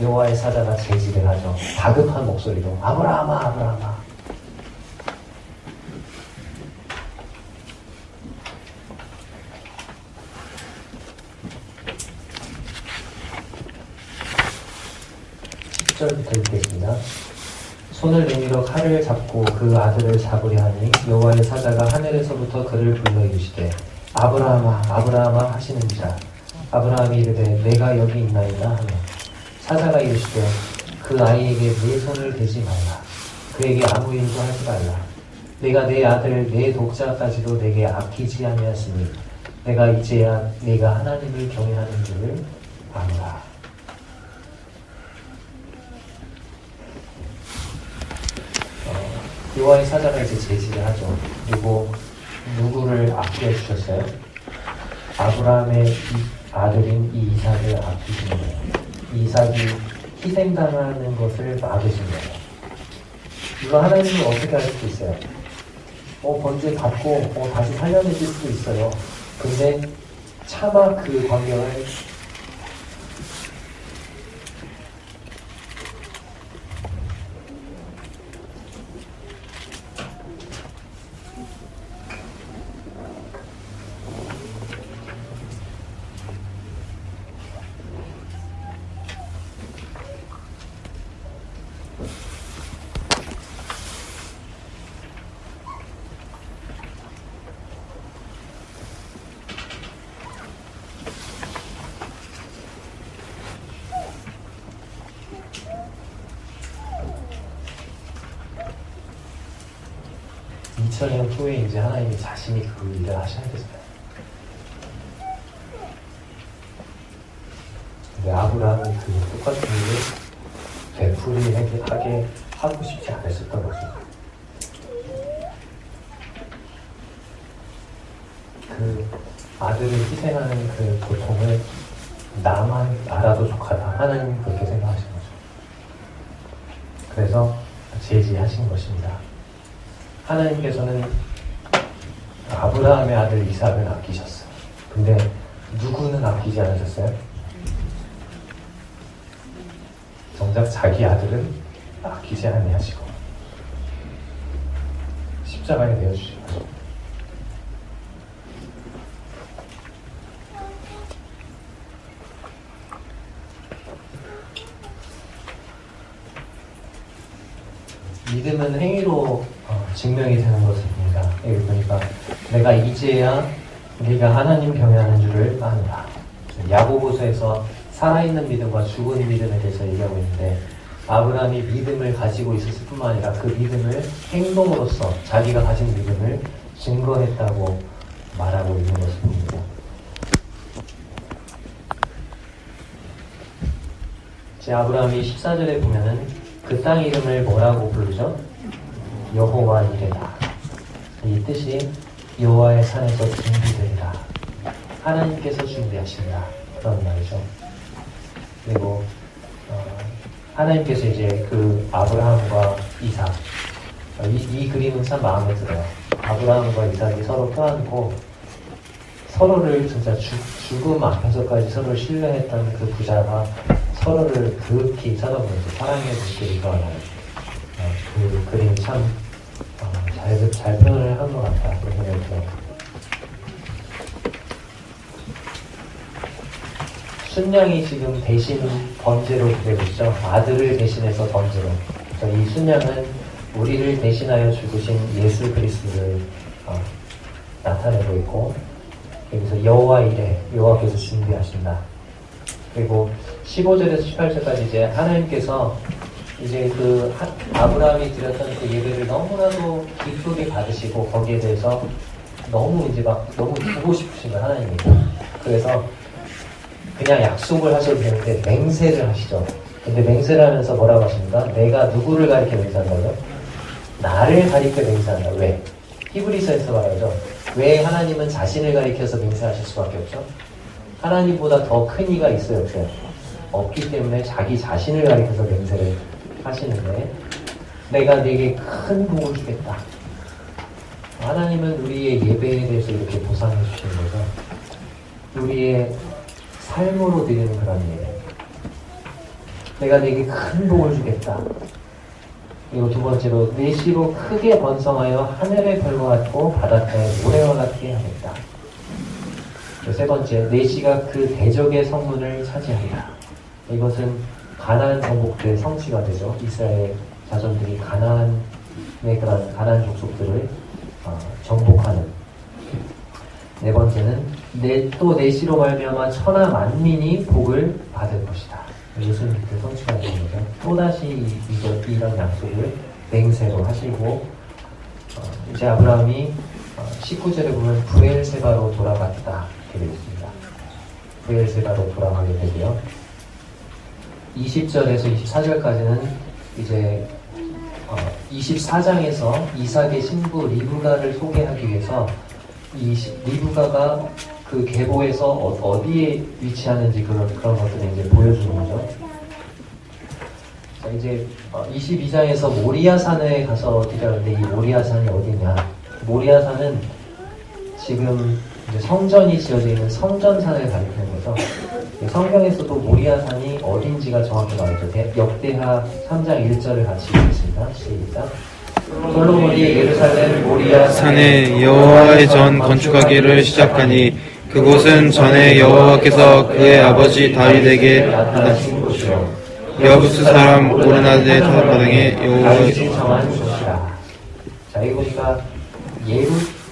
여호와의 사자가 제지를 하죠. 다급한 목소리로 아브라함아 아브라함아. 절부터 읽겠습니다. 손을 내밀어 칼을 잡고 그 아들을 잡으려 하니 여호와의 사자가 하늘에서부터 그를 불러 이르시되 아브라함아 아브라함아 하시는지라. 아브라함이 이르되 내가 여기 있나이다 하며 사자가 이르시되 그 아이에게 내 손을 대지 말라. 그에게 아무 일도 하지 말라. 내가 내 아들 내 독자까지도 내게 아끼지 아니하시니 내가 이제야 네가 하나님을 경외하는 줄을 아노라. 여호와의 사자가 이제 제지를 하죠. 그리고 누구를 아껴주셨어요? 아브라함의 아들인 이 이삭을 아끼신 거예요. 이 이삭이 희생당하는 것을 막으신 거예요. 이거 하나님은 어떻게 하실 수 있어요? 번제 받고 다시 살려내실 수도 있어요. 근데 차마 그 광경을 년 후에 이제 하나님이 자신이 그 일을 하셔야 되잖아요. 근데 아브라함은 그 똑같은 일을 되풀이하게 하고 싶지 않았었던 거죠. 그 아들을 희생하는 그 고통을 나만 알아도 좋겠다. 하나님 그렇게 생각하신 거죠. 그래서 제지하신 것입니다. 하나님께서는 아브라함의 아들 이삭을 아끼셨어요. 근데 누구는 아끼지 않으셨어요? 정작 자기 아들은 아끼지 아니하시고 십자가에 내어주신 거죠. 믿음은 행위로 증명이 되는 것입니다. 여기 보니까 내가 이제야 네가 하나님 경외하는 줄을 아노라. 야고보서에서 살아있는 믿음과 죽은 믿음에 대해서 얘기하고 있는데 아브라함이 믿음을 가지고 있었을 뿐만 아니라 그 믿음을 행동으로서 자기가 가진 믿음을 증거했다고 말하고 있는 것입니다. 제 아브라함이 14절에 보면은 그 땅 이름을 뭐라고 부르죠? 여호와 이레다. 이 뜻이 여호와의 산에서 준비되리라. 하나님께서 준비하신다. 그런 말이죠. 그리고 하나님께서 이제 그 아브라함과 이삭, 이 그림은 참 마음에 들어요. 아브라함과 이삭이 서로 껴안고 서로를 진짜 죽음 앞에서까지 서로를 신뢰했던 그 부자가 서로를 그윽히 쳐다보면서 사랑의 눈길이 드러나는 그 그림이 참 잘 표현을 한 것 같다. 그런 생각이 들어요. 순양이 지금 대신 번제로 되고 있죠. 아들을 대신해서 번제로. 이 순양은 우리를 대신하여 죽으신 예수 그리스도를 나타내고 있고, 여기서 여호와 이레, 여호와께서 준비하신다. 그리고 15절에서 18절까지 이제 하나님께서 이제 그 아브라함이 드렸던 그 예배를 너무나도 기쁘게 받으시고 거기에 대해서 너무 이제 막 너무 주고 싶으신 거예요, 하나님이. 그래서 그냥 약속을 하셔도 되는데 맹세를 하시죠. 근데 맹세를 하면서 뭐라고 하십니까? 내가 누구를 가리켜 맹세한다고요? 나를 가리켜 맹세한다. 왜? 히브리서에서 말하죠. 왜 하나님은 자신을 가리켜서 맹세하실 수밖에 없죠? 하나님보다 더 큰 이가 있어요, 없어요? 없기 때문에 자기 자신을 가리켜서 맹세를 하시는데, 내가 네게 큰 복을 주겠다. 하나님은 우리의 예배에 대해서 이렇게 보상해 주시는 거죠. 우리의 삶으로 드리는 그런 예배. 내가 네게 큰 복을 주겠다. 그리고 두 번째로 네 씨로 크게 번성하여 하늘의 별과 같고 바닷가의 모래와 같게 하겠다. 그리고 세 번째, 네 씨가 그 대적의 성문을 차지하리라. 이것은 가나안 정복들의 성취가 되죠. 이스라엘 자손들이 가나안의 그런 가나안 족속들을 정복하는. 네 번째는 또 네 씨로 말미암아 천하 만민이 복을 받을 것이다. 이것은 그때 성취가 되는 거죠. 또다시 이런 약속을 맹세로 하시고, 이제 아브라함이 19절에 보면 브엘세바로 돌아갔다 이렇게 되어 있습니다. 브엘세바로 돌아가게 되고요. 20절에서 24절까지는 이제 24장에서 이삭의 신부 리브가를 소개하기 위해서 리브가가 그 계보에서 어디에 위치하는지 그런 것들을 이제 보여주는 거죠. 자, 이제 22장에서 모리아산에 가서 기다렸는데, 이 모리아산이 어디냐? 모리아산은 지금 이제 성전이 지어져 있는 성전산을 가리키는 거죠. 성경에서도 모리아산이 어딘지가 정확히 말이죠. 역대하 3장 1절을 같이 읽겠습니다. 시작. 솔로몬이 예루살렘 모리아 산에 여호와의 전 건축하기를 시작하니 그곳은 전에 여호와께서 그의 아버지 다윗에게 나타나신 곳이요 여부스 사람 오르나드의 타바당에 다윗이 정한 곳이라. 자, 여기 보니까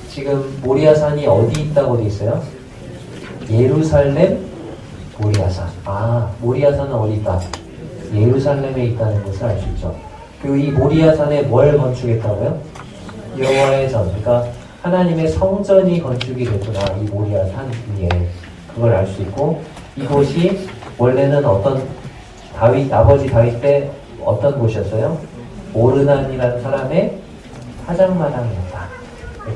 지금 모리아산이 어디 있다고 돼 있어요? 예루살렘 모리아산. 모리아산은 어디 있다? 예루살렘에 있다는 것을 알 수 있죠. 그리고 이 모리아산에 뭘 건축했다고요? 여호와의 전, 그러니까 하나님의 성전이 건축이 됐구나, 이 모리아산 위에. 그걸 알 수 있고, 이곳이 원래는 아버지 다윗 때 어떤 곳이었어요? 오르난이라는 사람의 사장마당이었다.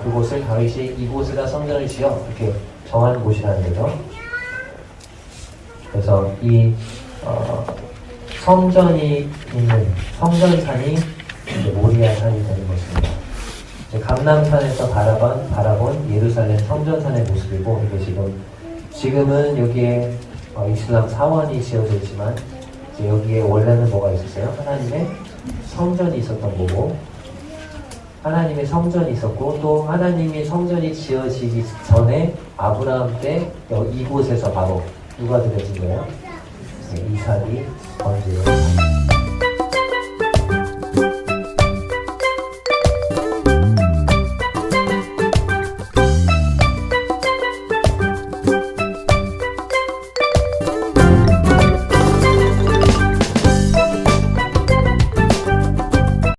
그곳을 다윗이 이곳에다 성전을 지어 이렇게 정한 곳이라는 거죠. 그래서 이 성전이 있는 성전산이 이제 모리아산이 되는 것입니다. 이제 감람산에서 바라본 예루살렘 성전산의 모습이고, 이게 지금은 여기에 이슬람 사원이 지어져 있지만, 이제 여기에 원래는 뭐가 있었어요? 하나님의 성전이 있었던 거고, 하나님의 성전이 있었고, 또 하나님의 성전이 지어지기 전에 아브라함 때 이곳에서 바로 누가 드려진 거예요? 이삭이 번제를